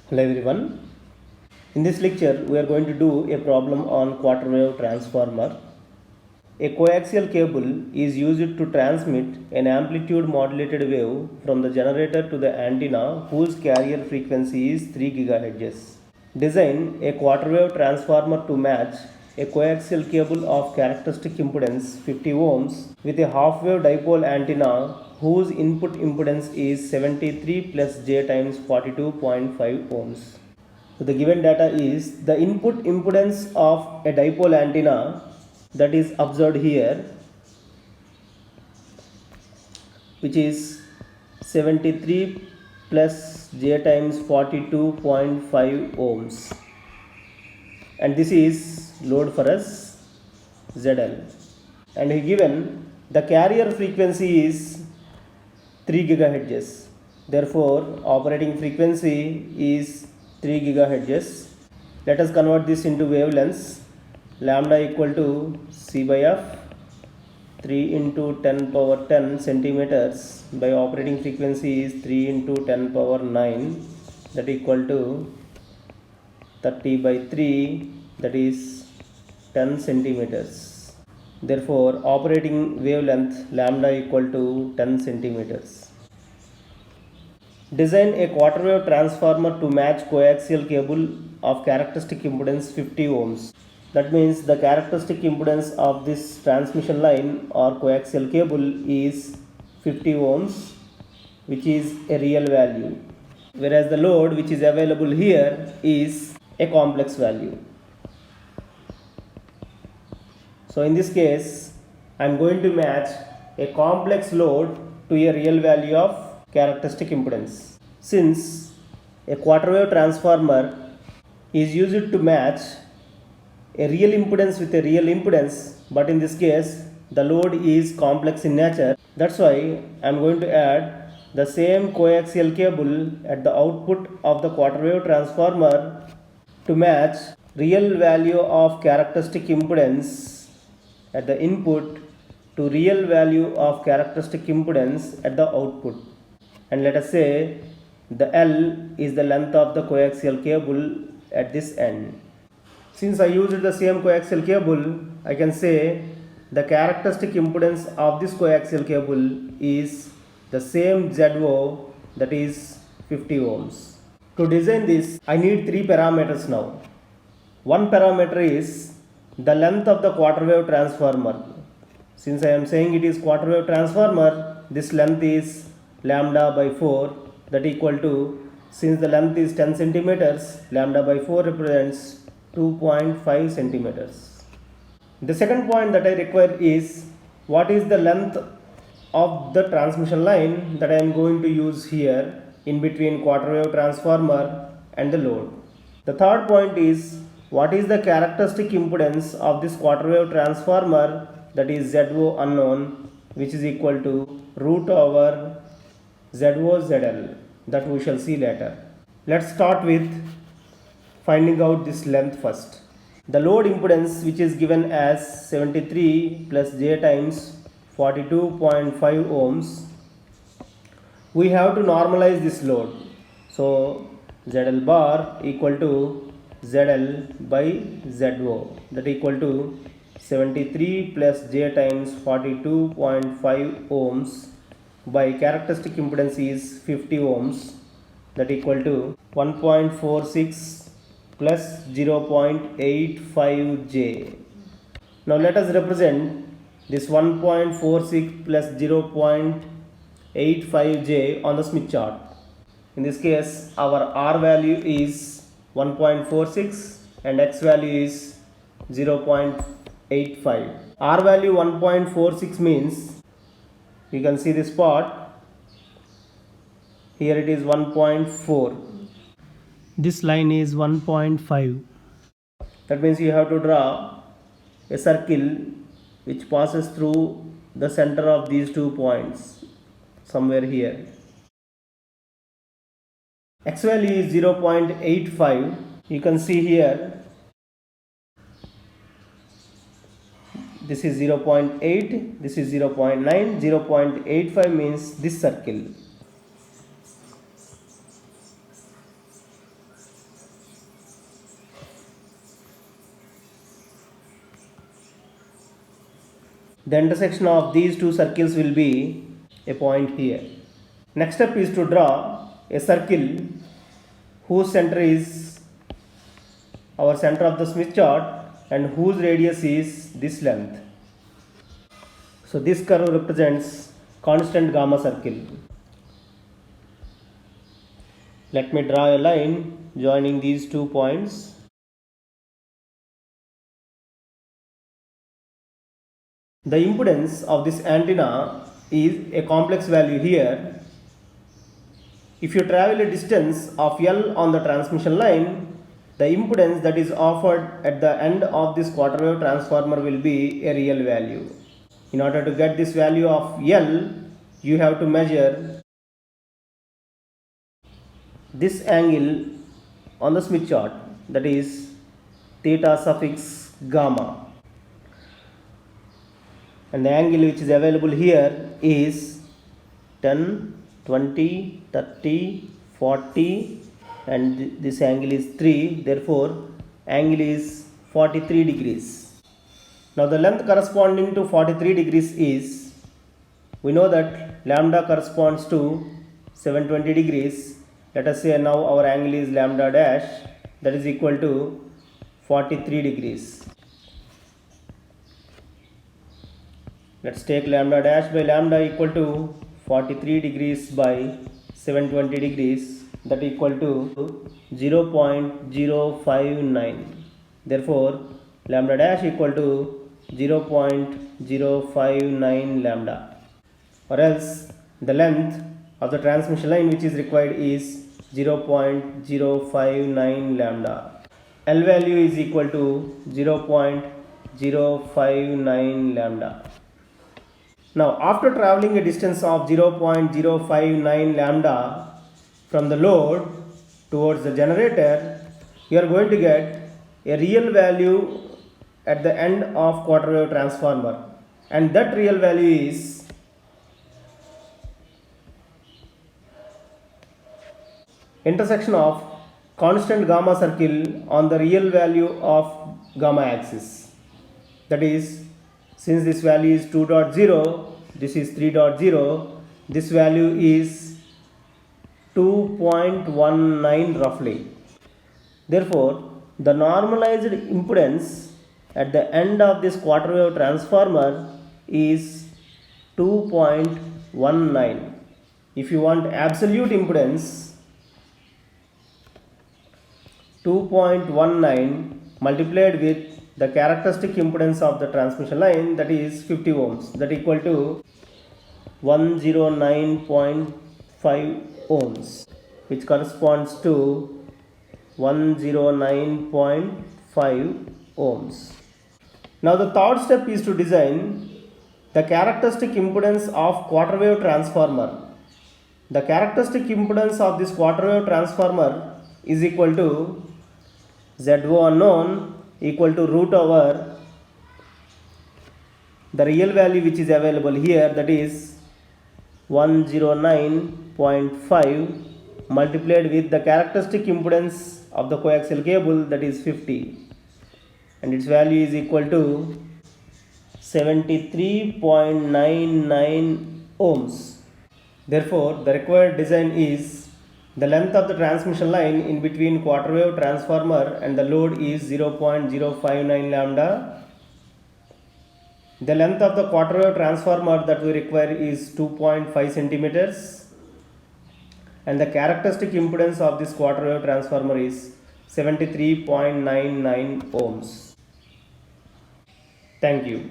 Hello everyone. In this lecture, we are going to do a problem on quarter wave transformer. A coaxial cable is used to transmit an amplitude modulated wave from the generator to the antenna whose carrier frequency is 3 GHz. Design a quarter wave transformer to match a coaxial cable of characteristic impedance 50 ohms with a half wave dipole antenna whose input impedance is 73 plus j times 42.5 ohms. So the given data is the input impedance of a dipole antenna that is observed here, which is 73 plus j times 42.5 ohms, and this is load for us ZL, and given the carrier frequency is 3 GHz. Therefore, operating frequency is 3 GHz. Let us convert this into wavelengths. Lambda equal to C by F 3 into 10 power 10 centimeters by operating frequency is 3 into 10 power 9, that equal to 30 by 3, that is 10 centimeters. Therefore, operating wavelength lambda equal to 10 centimeters. Design a quarter wave transformer to match coaxial cable of characteristic impedance 50 ohms. That means the characteristic impedance of this transmission line or coaxial cable is 50 ohms, which is a real value, whereas the load which is available here is a complex value. So in this case, I am going to match a complex load to a real value of characteristic impedance. Since a quarter wave transformer is used to match a real impedance with a real impedance, but in this case the load is complex in nature, that's why I am going to add the same coaxial cable at the output of the quarter wave transformer to match real value of characteristic impedance at the input to real value of characteristic impedance at the output. And let us say the L is the length of the coaxial cable at this end. Since I used the same coaxial cable, I can say the characteristic impedance of this coaxial cable is the same ZO, that is 50 ohms. To design this, I need three parameters now. One parameter is the length of the quarter wave transformer. Since I am saying it is quarter wave transformer, this length is lambda by 4, that equal to, since the length is 10 centimeters, lambda by 4 represents 2.5 centimeters. The second point that I require is what is the length of the transmission line that I am going to use here in between quarter wave transformer and the load. The third point is what is the characteristic impedance of this quarter wave transformer, that is ZO unknown, which is equal to root over ZO ZL, that we shall see later. Let's start with finding out this length first. The load impedance, which is given as 73 plus j times 42.5 ohms, we have to normalize this load. So ZL bar equal to ZL by ZO, that equal to 73 plus j times 42.5 ohms by characteristic impedance is 50 ohms, that equal to 1.46 plus 0.85j. Now let us represent this 1.46 plus 0.85j on the Smith chart. In this case, our R value is 1.46 and X value is 0.85. R value 1.46 means, you can see this part, here it is 1.4. This line is 1.5. That means you have to draw a circle which passes through the center of these 2 points somewhere here. X value is 0.85. You can see here this is 0.8, this is 0.9, 0.85 means this circle. The intersection of these two circles will be a point here. Next step is to draw a circle whose center is our center of the Smith chart and whose radius is this length. So this curve represents constant gamma circle. Let me draw a line joining these 2 points. The impedance of this antenna is a complex value here. If you travel a distance of L on the transmission line, the impedance that is offered at the end of this quarter wave transformer will be a real value. In order to get this value of L, you have to measure this angle on the Smith chart, that is theta suffix gamma. And the angle which is available here is 10, 20, 30, 40, and this angle is 3. Therefore, angle is 43 degrees. Now the length corresponding to 43 degrees is, we know that lambda corresponds to 720 degrees. Let us say now our angle is lambda dash, that is equal to 43 degrees. Let's take lambda dash by lambda equal to 43 degrees by 720 degrees, that equal to 0.059. Therefore, lambda dash equal to 0.059 lambda, or else the length of the transmission line which is required is 0.059 lambda. L value is equal to 0.059 lambda. Now, after traveling a distance of 0.059 lambda from the load towards the generator, you are going to get a real value at the end of quarter wave transformer, and that real value is intersection of constant gamma circle on the real value of gamma axis. That is, since this value is 2.0, this is 3.0, this value is 2.19 roughly. Therefore, the normalized impedance at the end of this quarter wave transformer is 2.19. If you want absolute impedance, 2.19 multiplied with the characteristic impedance of the transmission line, that is 50 ohms, that equal to 109.5 ohms, which corresponds to 109.5 ohms. Now the third step is to design the characteristic impedance of quarter wave transformer. The characteristic impedance of this quarter wave transformer is equal to ZO unknown equal to root over the real value which is available here, that is 109.5 multiplied with the characteristic impedance of the coaxial cable, that is 50, and its value is equal to 73.99 ohms. Therefore, the required design is, the length of the transmission line in between quarter wave transformer and the load is 0.059 lambda. The length of the quarter wave transformer that we require is 2.5 centimeters, and the characteristic impedance of this quarter wave transformer is 73.99 ohms. Thank you.